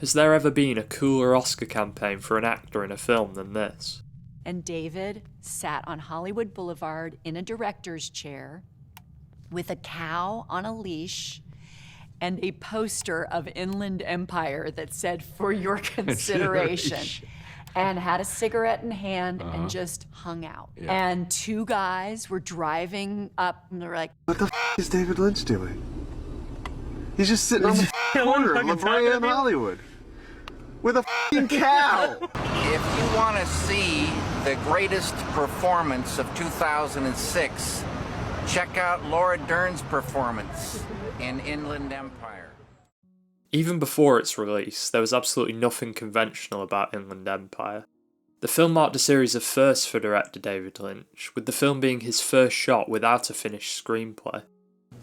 Has there ever been a cooler Oscar campaign for an actor in a film than this? And David sat on Hollywood Boulevard in a director's chair with a cow on a leash and a poster of Inland Empire that said, "For your consideration." And had a cigarette in hand and just hung out. Yeah. And two guys were driving up and they're like, "What the is David Lynch doing? He's just sitting on the corner of La Brea in Hollywood with a cow." If you want to see the greatest performance of 2006, check out Laura Dern's performance in Inland Empire. Even before its release, there was absolutely nothing conventional about Inland Empire. The film marked a series of firsts for director David Lynch, with the film being his first shot without a finished screenplay.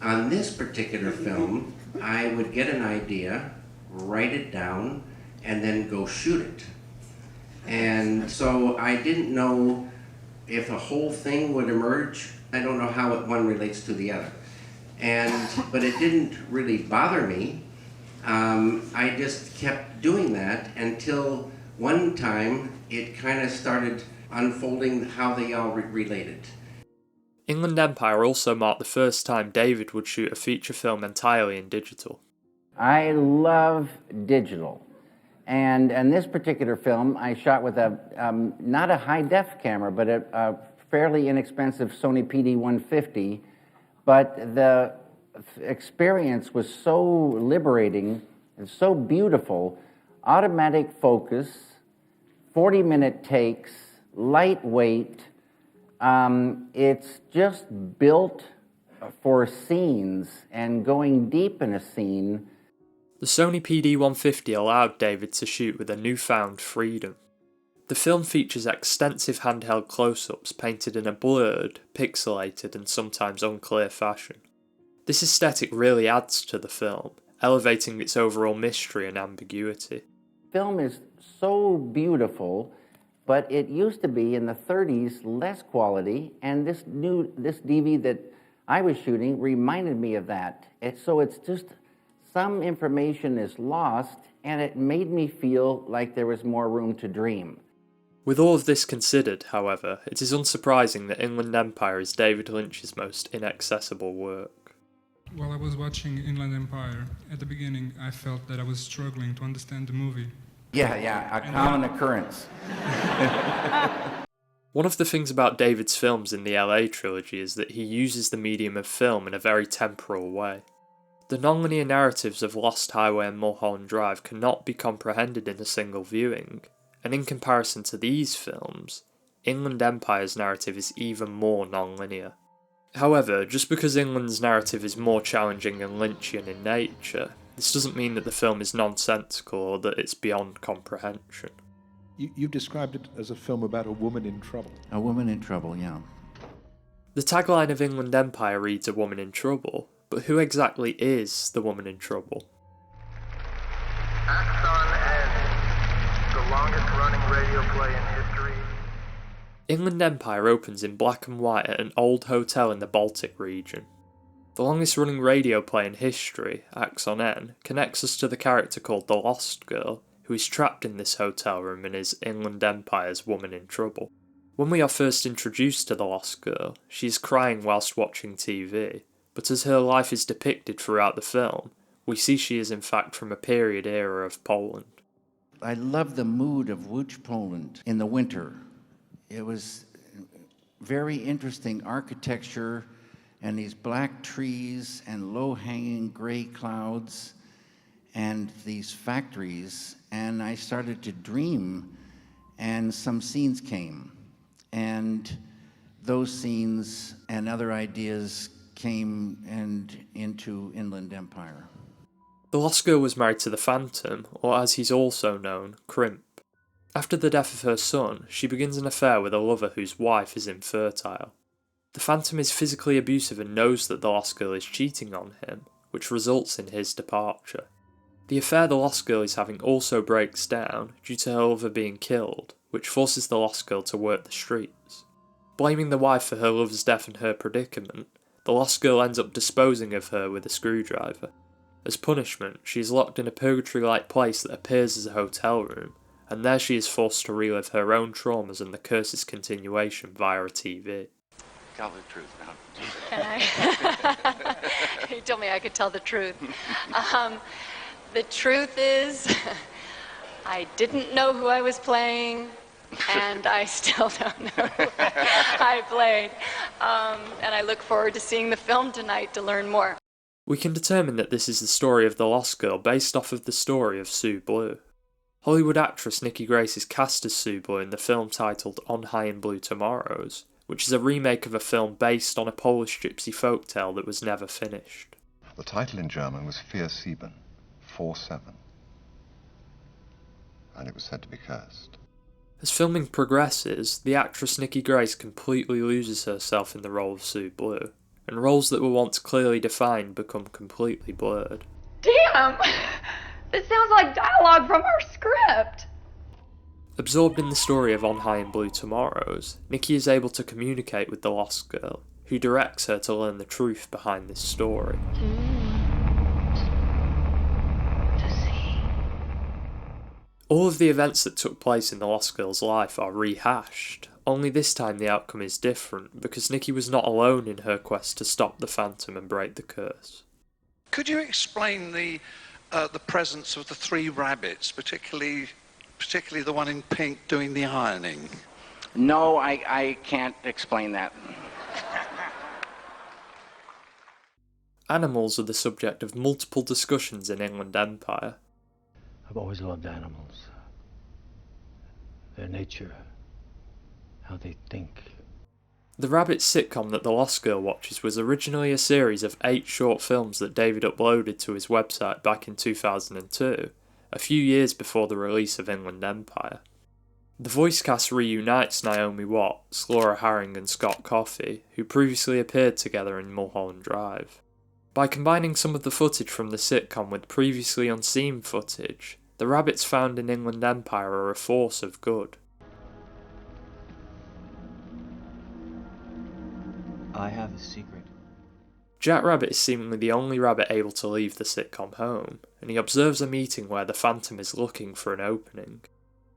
On this particular film, I would get an idea, write it down, and then go shoot it. And so I didn't know if a whole thing would emerge. I don't know how one relates to the other. But it didn't really bother me. I just kept doing that until one time it kind of started unfolding how they all related. Inland Empire also marked the first time David would shoot a feature film entirely in digital. I love digital. And this particular film I shot with not a high-def camera, but a fairly inexpensive Sony PD-150. But the experience was so liberating and so beautiful. Automatic focus, 40-minute takes, lightweight. It's just built for scenes and going deep in a scene. The Sony PD-150 allowed David to shoot with a newfound freedom. The film features extensive handheld close-ups painted in a blurred, pixelated and sometimes unclear fashion. This aesthetic really adds to the film, elevating its overall mystery and ambiguity. Film is so beautiful, but it used to be in the 30s less quality, and this DV that I was shooting reminded me of that. So it's just some information is lost, and it made me feel like there was more room to dream. With all of this considered, however, it is unsurprising that Inland Empire is David Lynch's most inaccessible work. While I was watching Inland Empire, at the beginning I felt that I was struggling to understand the movie. Yeah, a common occurrence. One of the things about David's films in the LA trilogy is that he uses the medium of film in a very temporal way. The nonlinear narratives of Lost Highway and Mulholland Drive cannot be comprehended in a single viewing, and in comparison to these films, Inland Empire's narrative is even more nonlinear. However, just because Inland's narrative is more challenging and Lynchian in nature, this doesn't mean that the film is nonsensical or that it's beyond comprehension. You've described it as a film about a woman in trouble. A woman in trouble, yeah. The tagline of Inland Empire reads "A woman in trouble," but who exactly is the woman in trouble? Axon Edge, the longest running radio play in history. Inland Empire opens in black and white at an old hotel in the Baltic region. The longest running radio play in history, Axon N, connects us to the character called the Lost Girl, who is trapped in this hotel room and is Inland Empire's woman in trouble. When we are first introduced to the Lost Girl, she is crying whilst watching TV, but as her life is depicted throughout the film, we see she is in fact from a period era of Poland. I love the mood of Łódź, Poland in the winter. It was very interesting architecture and these black trees and low-hanging gray clouds and these factories, and I started to dream, and some scenes came. And those scenes and other ideas came into Inland Empire. The Lost Girl was married to the Phantom, or as he's also known, Crimp. After the death of her son, she begins an affair with a lover whose wife is infertile. The Phantom is physically abusive and knows that the Lost Girl is cheating on him, which results in his departure. The affair the Lost Girl is having also breaks down due to her lover being killed, which forces the Lost Girl to work the streets. Blaming the wife for her lover's death and her predicament, the Lost Girl ends up disposing of her with a screwdriver. As punishment, she is locked in a purgatory-like place that appears as a hotel room, and there she is forced to relive her own traumas and the curse's continuation via a TV. Tell the truth now. Can I? You told me I could tell the truth. The truth is, I didn't know who I was playing, and I still don't know who I played. And I look forward to seeing the film tonight to learn more. We can determine that this is the story of the Lost Girl based off of the story of Sue Blue. Hollywood actress Nikki Grace is cast as Sue Blue in the film titled On High in Blue Tomorrows, which is a remake of a film based on a Polish gypsy folktale that was never finished. The title in German was Vier Sieben, 4-7, and it was said to be cursed. As filming progresses, the actress Nikki Grace completely loses herself in the role of Sue Blue, and roles that were once clearly defined become completely blurred. Damn! This sounds like dialogue from our script! Absorbed in the story of On High in Blue Tomorrows, Nikki is able to communicate with the Lost Girl, who directs her to learn the truth behind this story. All of the events that took place in the Lost Girl's life are rehashed, only this time the outcome is different because Nikki was not alone in her quest to stop the Phantom and break the curse. Could you explain the presence of the three rabbits, particularly the one in pink doing the ironing? No, I can't explain that. Animals are the subject of multiple discussions in Inland Empire. I've always loved animals. Their nature, how they think. The Rabbits sitcom that the Lost Girl watches was originally a series of 8 short films that David uploaded to his website back in 2002, a few years before the release of Inland Empire. The voice cast reunites Naomi Watts, Laura Harring and Scott Coffey, who previously appeared together in Mulholland Drive. By combining some of the footage from the sitcom with previously unseen footage, the rabbits found in Inland Empire are a force of good. I have a secret. Jack Rabbit is seemingly the only rabbit able to leave the sitcom home, and he observes a meeting where the Phantom is looking for an opening.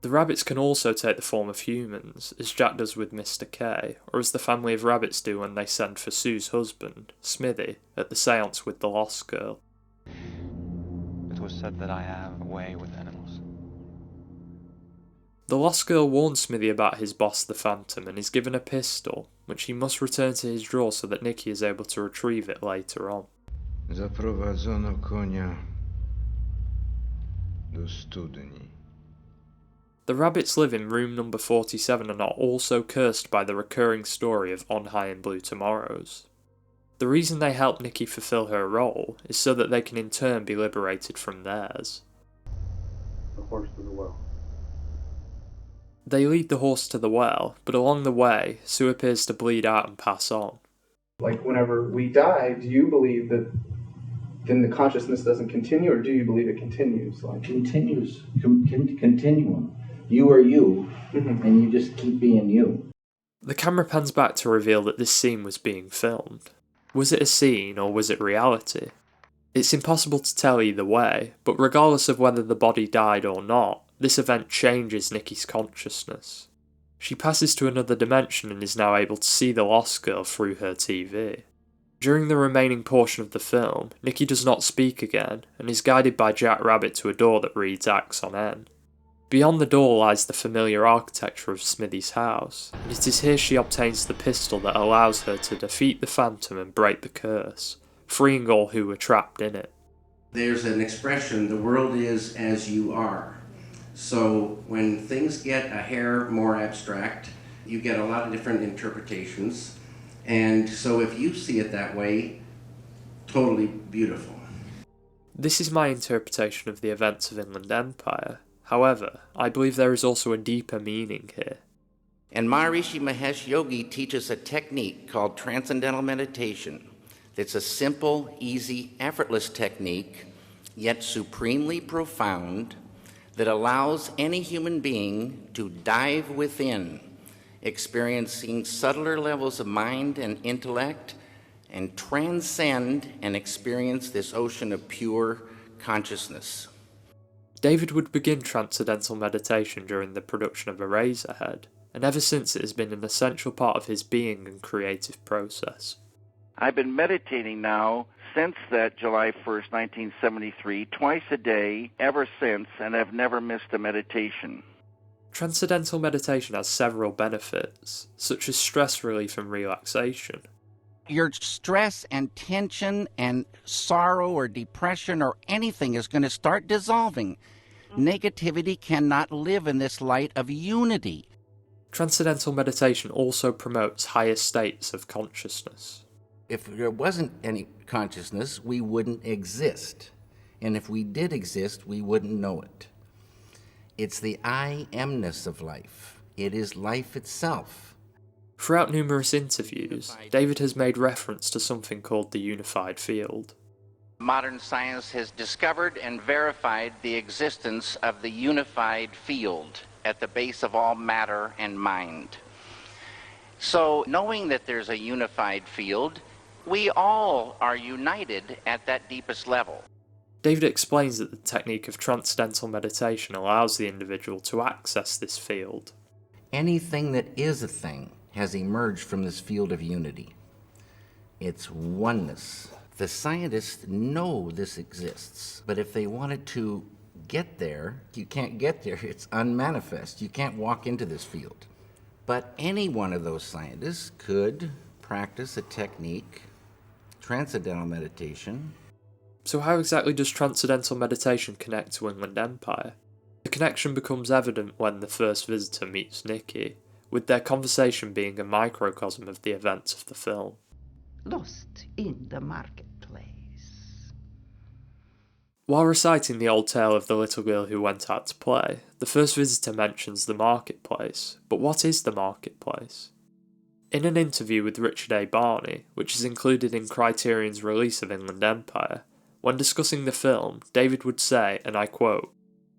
The rabbits can also take the form of humans, as Jack does with Mr. K, or as the family of rabbits do when they send for Sue's husband, Smithy, at the seance with the Lost Girl. It was said that I have a way with animals. The Lost Girl warns Smithy about his boss the Phantom and is given a pistol, which he must return to his drawer so that Nikki is able to retrieve it later on. Zaprowadzono konia do studni. The rabbits live in room number 47 and are also cursed by the recurring story of On High in Blue Tomorrows. The reason they help Nikki fulfill her role is so that they can in turn be liberated from theirs. The horse to the well. They lead the horse to the well, but along the way, Sue appears to bleed out and pass on. Like, whenever we die, do you believe that then the consciousness doesn't continue, or do you believe it continues? Like, Continues. Continuum. You are you, and you just keep being you. The camera pans back to reveal that this scene was being filmed. Was it a scene, or was it reality? It's impossible to tell either way, but regardless of whether the body died or not, this event changes Nikki's consciousness. She passes to another dimension and is now able to see the Lost Girl through her TV. During the remaining portion of the film, Nikki does not speak again, and is guided by Jack Rabbit to a door that reads X on N. Beyond the door lies the familiar architecture of Smithy's house, and it is here she obtains the pistol that allows her to defeat the Phantom and break the curse, freeing all who were trapped in it. There's an expression, the world is as you are. So when things get a hair more abstract, you get a lot of different interpretations. And so if you see it that way, totally beautiful. This is my interpretation of the events of Inland Empire. However, I believe there is also a deeper meaning here. And Maharishi Mahesh Yogi teaches a technique called Transcendental meditation. It's a simple, easy, effortless technique, yet supremely profound, that allows any human being to dive within, experiencing subtler levels of mind and intellect, and transcend and experience this ocean of pure consciousness. David would begin transcendental meditation during the production of Eraserhead, and ever since it has been an essential part of his being and creative process. I've been meditating now since that July 1st, 1973, twice a day, ever since, and I've never missed a meditation. Transcendental meditation has several benefits, such as stress relief and relaxation. Your stress and tension and sorrow or depression or anything is going to start dissolving. Negativity cannot live in this light of unity. Transcendental meditation also promotes higher states of consciousness. If there wasn't any consciousness, we wouldn't exist. And if we did exist, we wouldn't know it. It's the I amness of life. It is life itself. Throughout numerous interviews, David has made reference to something called the unified field. Modern science has discovered and verified the existence of the unified field at the base of all matter and mind. So, knowing that there's a unified field, we all are united at that deepest level. David explains that the technique of transcendental meditation allows the individual to access this field. Anything that is a thing has emerged from this field of unity. It's oneness. The scientists know this exists, but if they wanted to get there, you can't get there. It's unmanifest. You can't walk into this field. But any one of those scientists could practice a technique, transcendental meditation. So how exactly does transcendental meditation connect to Inland Empire? The connection becomes evident when the first visitor meets Nikki, with their conversation being a microcosm of the events of the film. Lost in the marketplace. While reciting the old tale of the little girl who went out to play, the first visitor mentions the marketplace. But what is the marketplace? In an interview with Richard A. Barney, which is included in Criterion's release of Inland Empire, when discussing the film, David would say, and I quote,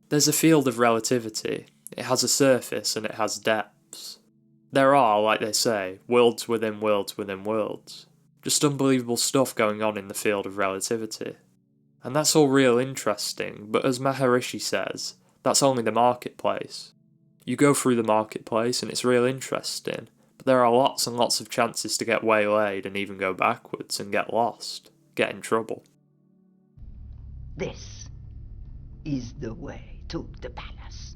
"There's a field of relativity. It has a surface and it has depths. There are, like they say, worlds within worlds within worlds. Just unbelievable stuff going on in the field of relativity. And that's all real interesting, but as Maharishi says, that's only the marketplace. You go through the marketplace and it's real interesting, but there are lots and lots of chances to get waylaid and even go backwards and get lost, get in trouble." This is the way to the palace.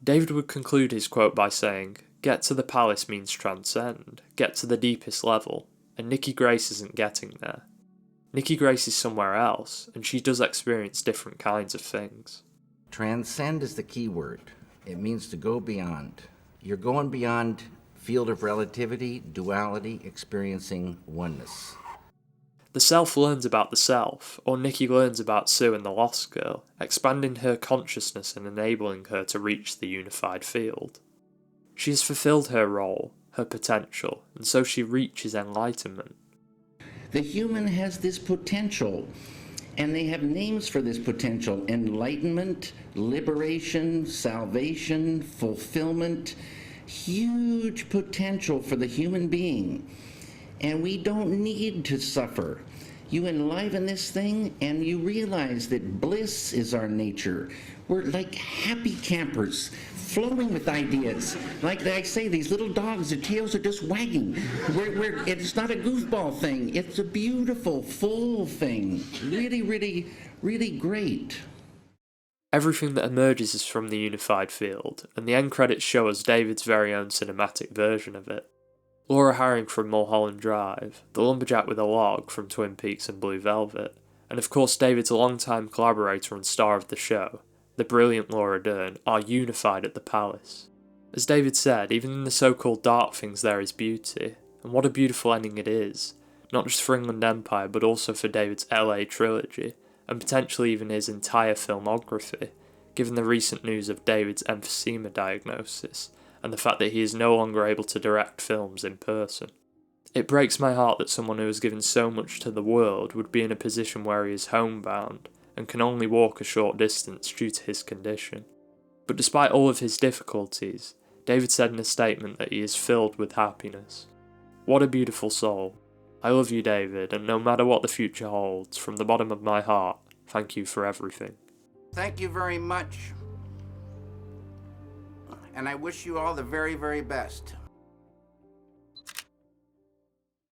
David would conclude his quote by saying, "Get to the palace means transcend, get to the deepest level, and Nikki Grace isn't getting there. Nikki Grace is somewhere else, and she does experience different kinds of things." Transcend is the key word. It means to go beyond. You're going beyond field of relativity, duality, experiencing oneness. The self learns about the self, or Nikki learns about Sue and the Lost Girl, expanding her consciousness and enabling her to reach the unified field. She has fulfilled her role, her potential, and so she reaches enlightenment. The human has this potential, and they have names for this potential: enlightenment, liberation, salvation, fulfillment. Huge potential for the human being. And we don't need to suffer. You enliven this thing and you realize that bliss is our nature. We're like happy campers, flowing with ideas. Like I say, these little dogs, their tails are just wagging. It's not a goofball thing. It's a beautiful, full thing. Really, really, really great. Everything that emerges is from the unified field, and the end credits show us David's very own cinematic version of it. Laura Harring from Mulholland Drive, the lumberjack with a log from Twin Peaks and Blue Velvet, and of course David's longtime collaborator and star of the show, the brilliant Laura Dern, are unified at the palace. As David said, even in the so-called dark things there is beauty, and what a beautiful ending it is, not just for Inland Empire but also for David's LA trilogy, and potentially even his entire filmography, given the recent news of David's emphysema diagnosis, and the fact that he is no longer able to direct films in person. It breaks my heart that someone who has given so much to the world would be in a position where he is homebound and can only walk a short distance due to his condition. But despite all of his difficulties, David said in a statement that he is filled with happiness. What a beautiful soul. I love you, David, and no matter what the future holds, from the bottom of my heart, thank you for everything. Thank you very much. And I wish you all the very, very best.